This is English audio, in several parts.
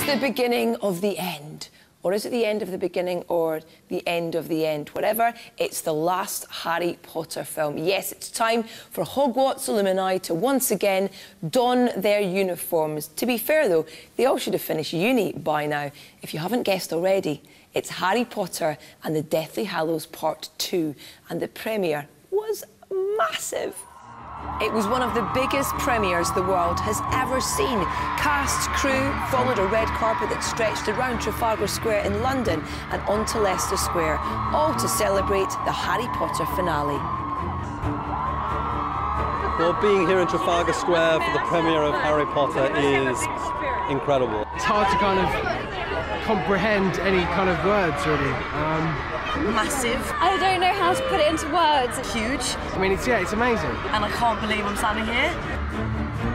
the beginning of the end. Or is it the end of the beginning or the end of the end? Whatever, it's the last Harry Potter film. Yes, it's time for Hogwarts alumni to once again don their uniforms. To be fair, though, they all should have finished uni by now. If you haven't guessed already, it's Harry Potter and the Deathly Hallows Part 2, and the premiere was massive. It was one of the biggest premieres the world has ever seen. Cast, crew followed a red carpet that stretched around Trafalgar Square in London and onto Leicester Square, all to celebrate the Harry Potter finale. Well, being here in Trafalgar Square for the premiere of Harry Potter is incredible. It's hard to kind of comprehend any kind of words, really. Massive. I don't know how to put it into words. Huge. I mean, it's amazing. And I can't believe I'm standing here.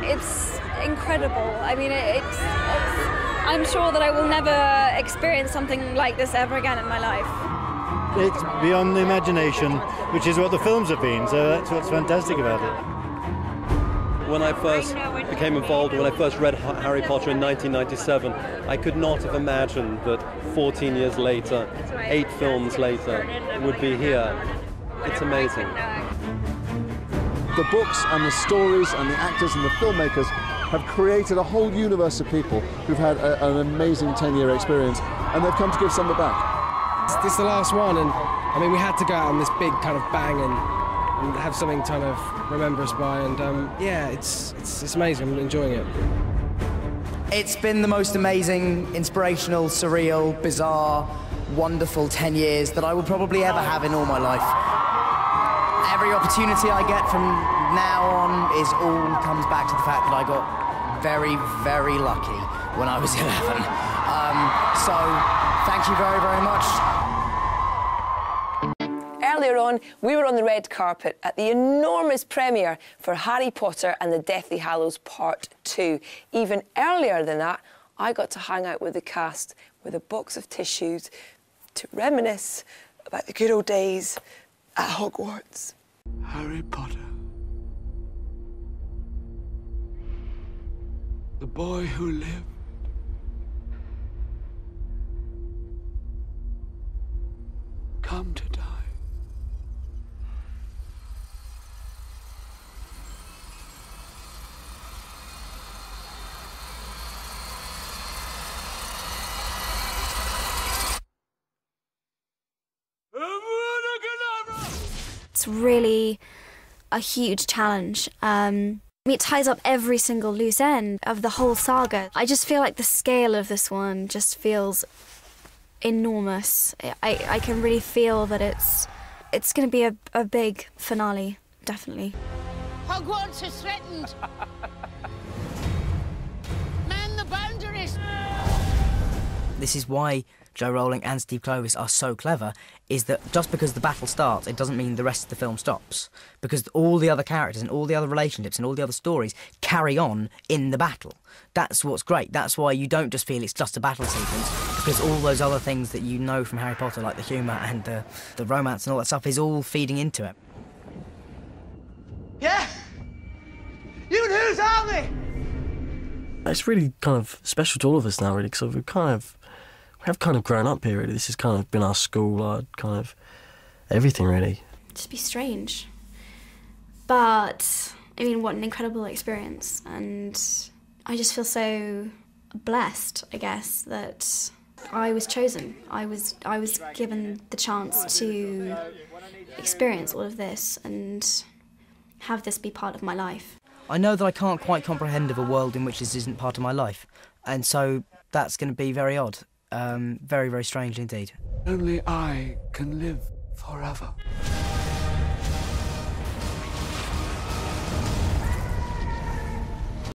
It's incredible. I mean, I'm sure that I will never experience something like this ever again in my life. It's beyond the imagination, which is what the films have been, so that's what's fantastic about it. When I first became involved, when I first read Harry Potter in 1997, I could not have imagined that 14 years later, 8 films later, would be here. It's amazing. The books and the stories and the actors and the filmmakers have created a whole universe of people who've had an amazing 10-year experience, and they've come to give something back. This is the last one, and I mean, we had to go out on this big kind of bang and have something to kind of remember us by, and yeah, it's amazing. I'm enjoying it. It's been the most amazing, inspirational, surreal, bizarre, wonderful 10 years that I will probably ever have in all my life. Every opportunity I get from now on all comes back to the fact that I got very, very lucky when I was 11. So thank you very, very much. Earlier on, we were on the red carpet at the enormous premiere for Harry Potter and the Deathly Hallows Part 2. Even earlier than that, I got to hang out with the cast with a box of tissues to reminisce about the good old days at Hogwarts. Harry Potter. The boy who lived. Come to die. It's really a huge challenge. It ties up every single loose end of the whole saga. I just feel like the scale of this one just feels enormous. I can really feel that it's going to be a big finale, definitely. Hogwarts is threatened. Man the boundaries. This is why Joe Rowling and Steve Kloves are so clever, is that just because the battle starts, it doesn't mean the rest of the film stops. Because all the other characters and all the other relationships and all the other stories carry on in the battle. That's what's great. That's why you don't just feel it's just a battle sequence, because all those other things that you know from Harry Potter, like the humour and the romance and all that stuff, is all feeding into it. Yeah? You and who's army? It's really kind of special to all of us now, really, because we have kind of grown up here, really. This has kind of been our school, our kind of everything, really. Just be strange. But, I mean, what an incredible experience. And I just feel so blessed, I guess, that I was chosen. I was given the chance to experience all of this and have this be part of my life. I know that I can't quite comprehend of a world in which this isn't part of my life. And so that's going to be very odd. Very, very strange indeed. Only I can live forever.